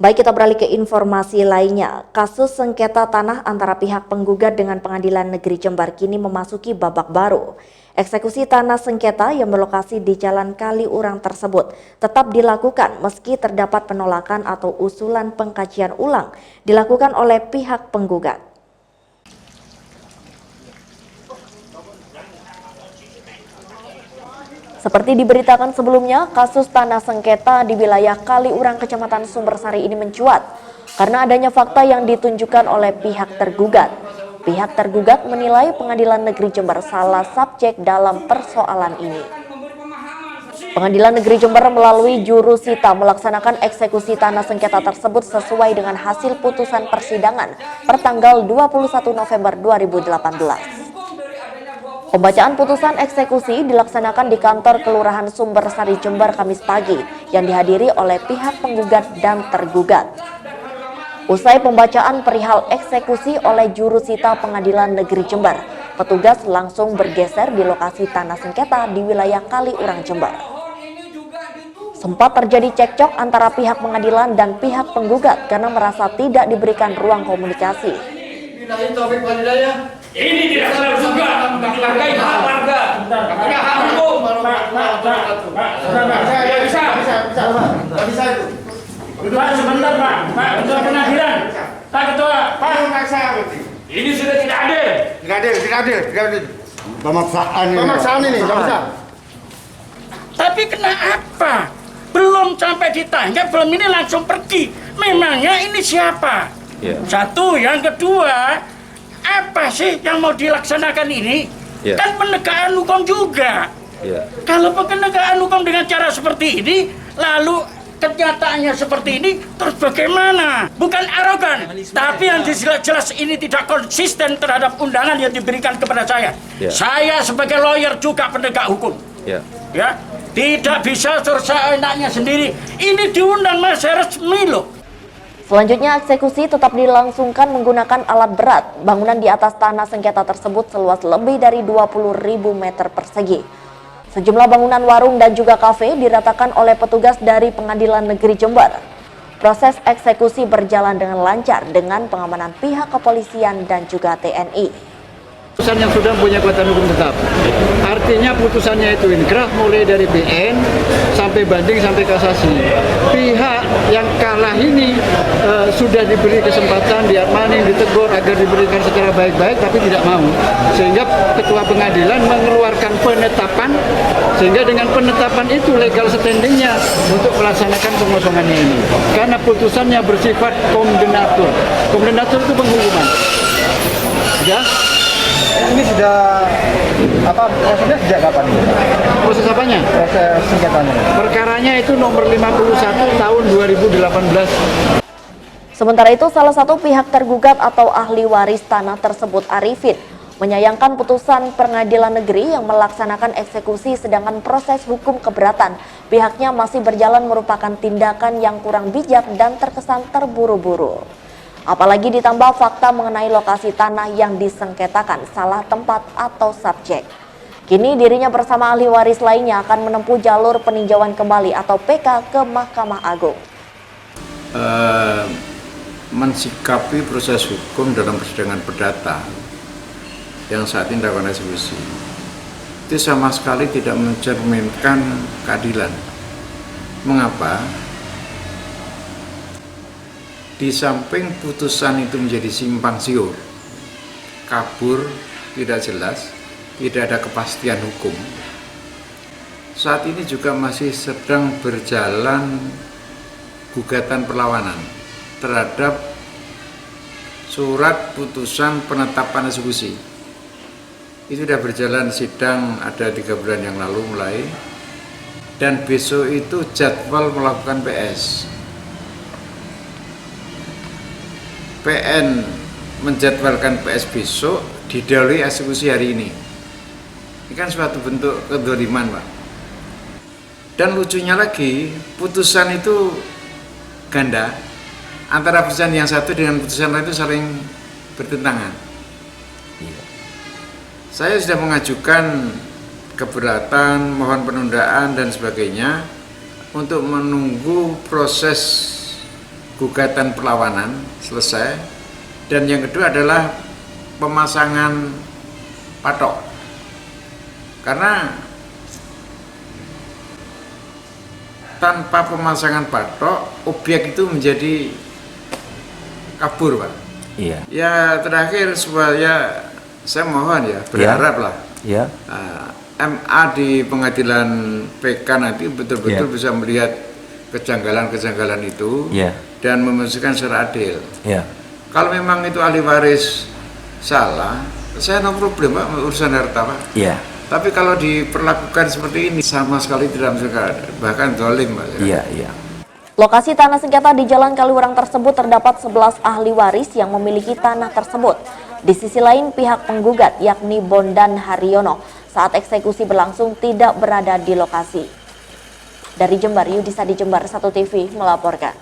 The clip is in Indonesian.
Baik, kita beralih ke informasi lainnya. Kasus sengketa tanah antara pihak penggugat dengan Pengadilan Negeri Jember kini memasuki babak baru. Eksekusi tanah sengketa yang berlokasi di Jalan Kaliurang tersebut tetap dilakukan meski terdapat penolakan atau usulan pengkajian ulang dilakukan oleh pihak penggugat. Seperti diberitakan sebelumnya, kasus tanah sengketa di wilayah Kaliurang, Kecamatan Sumbersari ini mencuat karena adanya fakta yang ditunjukkan oleh pihak tergugat. Pihak tergugat menilai Pengadilan Negeri Jember salah subjek dalam persoalan ini. Pengadilan Negeri Jember melalui jurusita melaksanakan eksekusi tanah sengketa tersebut sesuai dengan hasil putusan persidangan pertanggal 21 November 2018. Pembacaan putusan eksekusi dilaksanakan di kantor Kelurahan Sumbersari Jember Kamis pagi yang dihadiri oleh pihak penggugat dan tergugat. Usai pembacaan perihal eksekusi oleh jurusita Pengadilan Negeri Jember, petugas langsung bergeser di lokasi tanah sengketa di wilayah Kaliurang Jember. Sempat terjadi cekcok antara pihak pengadilan dan pihak penggugat karena merasa tidak diberikan ruang komunikasi. Ini tidak benar juga menghargai hak warga, hak hukum. Saya bisa itu. Pak, sebentar Pak, Ketua Pengadilan, Pak Ketua, Pak. Ini sudah tidak adil. Pemaksaan ini, nggak bisa. Tapi kenapa? Belum sampai ditanya, belum ini langsung pergi. Memangnya ini siapa? Satu, yang kedua. Apa sih yang mau dilaksanakan ini? Kan penegakan hukum juga. Kalau penegakan hukum dengan cara seperti ini, lalu kenyataannya seperti ini, terus bagaimana? Bukan arogan, tapi yang jelas ini tidak konsisten terhadap undangan yang diberikan kepada saya. Saya sebagai lawyer juga penegak hukum. Ya, tidak bisa seenaknya sendiri. Ini diundang masa resmi loh. Selanjutnya, eksekusi tetap dilangsungkan menggunakan alat berat. Bangunan di atas tanah sengketa tersebut seluas lebih dari 20.000 meter persegi. Sejumlah bangunan warung dan juga kafe diratakan oleh petugas dari Pengadilan Negeri Jember. Proses eksekusi berjalan dengan lancar dengan pengamanan pihak kepolisian dan juga TNI. Putusan yang sudah punya kekuatan hukum tetap. Artinya putusannya itu inkrah mulai dari PN sampai banding sampai kasasi. Pihak yang kalah ini sudah diberi kesempatan, diamani, ditegur agar diberikan secara baik-baik, tapi tidak mau. Sehingga ketua pengadilan mengeluarkan penetapan, sehingga dengan penetapan itu legal standingnya untuk melaksanakan pengosongannya ini. Karena putusannya bersifat kondenatur. Kondenatur itu penghukuman. Ya. Ini sudah prosesnya sejak kapan ini? Proses apanya? Proses sengketanya. Perkaranya itu nomor 51 tahun 2018. Sementara itu, salah satu pihak tergugat atau ahli waris tanah tersebut, Arifin, menyayangkan putusan Pengadilan Negeri yang melaksanakan eksekusi sedangkan proses hukum keberatan pihaknya masih berjalan merupakan tindakan yang kurang bijak dan terkesan terburu-buru. Apalagi ditambah fakta mengenai lokasi tanah yang disengketakan salah tempat atau subjek. Kini dirinya bersama ahli waris lainnya akan menempuh jalur peninjauan kembali atau PK ke Mahkamah Agung. Mensikapi proses hukum dalam persidangan perdata yang saat ini dilakukan eksekusi itu sama sekali tidak mencerminkan keadilan. Mengapa? Di samping putusan itu menjadi simpang siur, kabur, tidak jelas, tidak ada kepastian hukum. Saat ini juga masih sedang berjalan gugatan perlawanan terhadap surat putusan penetapan eksekusi. Itu sudah berjalan sidang ada 3 bulan yang lalu mulai, dan besok itu jadwal melakukan PS. PN menjadwalkan PS besok, didahului eksekusi hari ini. Ini kan suatu bentuk kedzaliman, Pak. Dan lucunya lagi, putusan itu ganda. Antara putusan yang satu dengan putusan lain itu saling bertentangan. Saya sudah mengajukan keberatan, mohon penundaan dan sebagainya untuk menunggu proses gugatan perlawanan selesai, dan yang kedua adalah pemasangan patok. Karena tanpa pemasangan patok, objek itu menjadi kabur, Pak. Iya. Ya terakhir supaya saya mohon ya, berharaplah Iya. MA di pengadilan PK nanti betul-betul Ya. bisa melihat kejanggalan-kejanggalan itu Ya. dan memutuskan secara adil. Iya. Kalau memang itu ahli waris salah, saya no problem, Pak, urusan harta, Pak. Iya. Tapi kalau diperlakukan seperti ini sama sekali tidak masuk, bahkan zalim, Pak. Iya. Iya. Lokasi tanah sengketa di Jalan Kaliurang tersebut terdapat 11 ahli waris yang memiliki tanah tersebut. Di sisi lain, pihak penggugat yakni Bondan Haryono saat eksekusi berlangsung tidak berada di lokasi. Dari Jember, Yudhistira di Jember 1 TV melaporkan.